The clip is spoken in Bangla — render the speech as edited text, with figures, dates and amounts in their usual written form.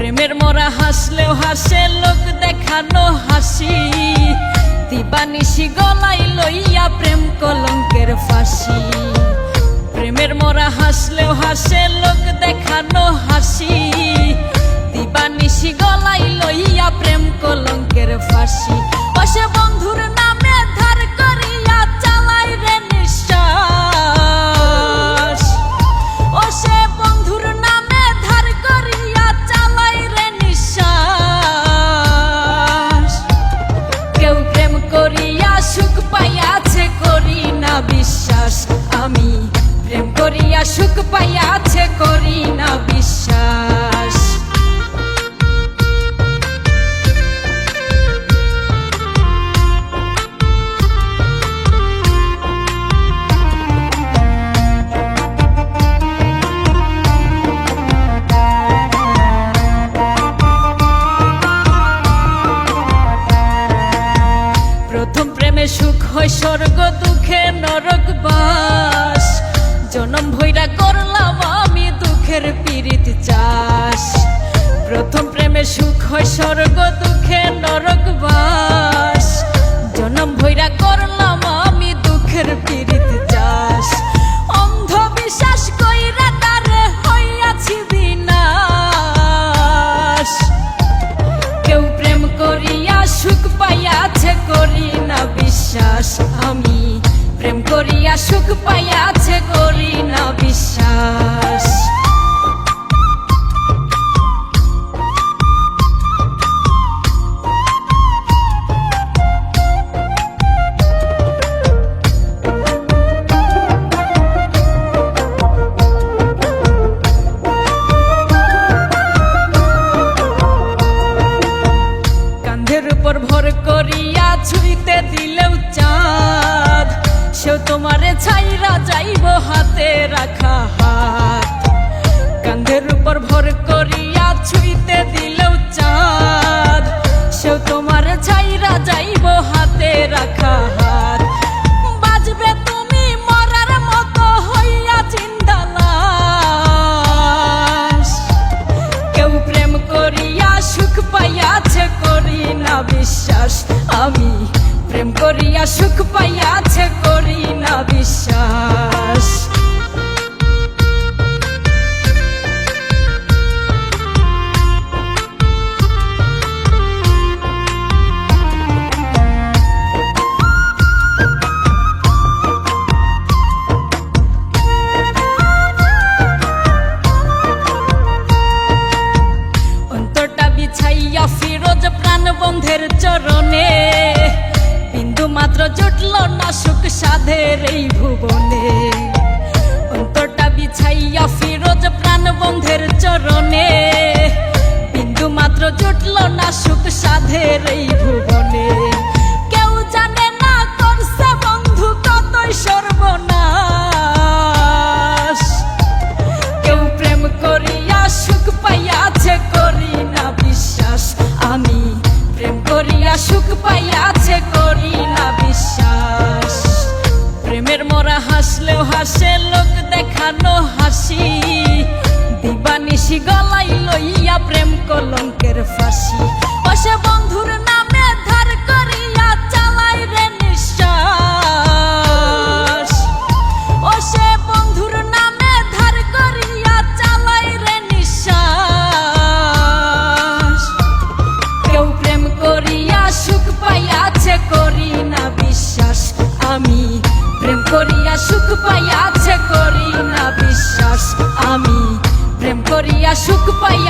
প্রেমের মরা হাসলেও হাসে লোক দেখানো হাসি, দিবানিশি গলাই লইয়া প্রেম কলঙ্কের ফাঁসি। প্রেমের মরা হাসলেও হাসে লোক দেখানো হাসি, দিবানিশি গলাই লইয়া প্রেম কলঙ্কের ফাঁসি। বসে বন্ধুর নামে ধার করিয়া চালাই রে নিঃশ্বাস, ও সে বন্ধুর নামে ধার করিয়া চালাই রে নিঃশ্বাস। কেউ প্রেম করিয়া সুখ পাইয়াছে করি না বিশ্বাস, আমি প্রেম করিয়া সুখ পাইয়াছে করি না বিশ্বাস। প্রথম প্রেমে সুখ হয় স্বর্গ, দুঃখে নরক বাস। জনম ভৈরা করলাম আমি দুঃখের পীড়িত চাষ। প্রথম প্রেমে সুখ হয় স্বর্গ, দুঃখে নরক বাস। জনম ভৈরা করলাম আমি দুঃখের পীড়িত চাষ। অন্ধবিশ্বাস কইরা তারে হইয়াছি বিনাশ। কেউ প্রেম করিয়া সুখ পাইয়াছে করি না বিশ্বাস, আমি প্রেম করিয়া সুখ পাইয়াছে করি না বিশ্বাস। কাঁধের উপর ভর করিয়া ছুঁইতে দিলেও চাঁদ, সেও তোমারে ছাইরা যাইব হাতে রাখা হাত। কাঁধের উপর ভর করিয়া ছুঁইতে দিলেও চাঁদ, সেও তোমারে ছাইরা যাইব হাতে রাখা হাত। বাজবে তুমি মরার মতো হইয়া জিন্দা লাশ। কেউ প্রেম করিয়া সুখ পাইয়াছে করি না বিশ্বাস, আমি প্রেম করিয়া সুখ পাইয়াছে করি না বিশ্বাস। অন্তরটা বিছাইয়া ফিরোজ প্রাণ বন্ধের চরণে, বিন্দু মাত্র জুটল না সুখ সাধের এই ভুবনে। অন্তরটা বিছাইয়া ফিরোজ প্রাণ বন্ধের চরণে, বিন্দু মাত্র জুটল না সুখ সাধের এই ভুবনে। কেউ জানে না করছে বন্ধু কতই সর্বনাশ। কেউ প্রেম করিয়া সুখ পাইয়াছে করি না বিশ্বাস, আমি প্রেম করিয়া সুখ পাইয়াছে করি না বিশ্বাস। প্রেমের মরা হাসলেও হাসে লোক দেখানো হাসি, দিবানিশি গলাই লইয়া প্রেম কলঙ্কের ফাঁসি। বসে বন্ধুর নামে ধার করিয়া চালাই রে নিঃশ্বাস, ও সে বন্ধুর নামে ধার করিয়া চালাই রে নিঃশ্বাস। কেউ প্রেম করিয়া সুখ পাইয়াছে করি না বিশ্বাস, আমি প্রেম করিয়া সুখ পাইয়াছে করি না বিশ্বাস। আমি প্রেম করিয়া সুখ পাই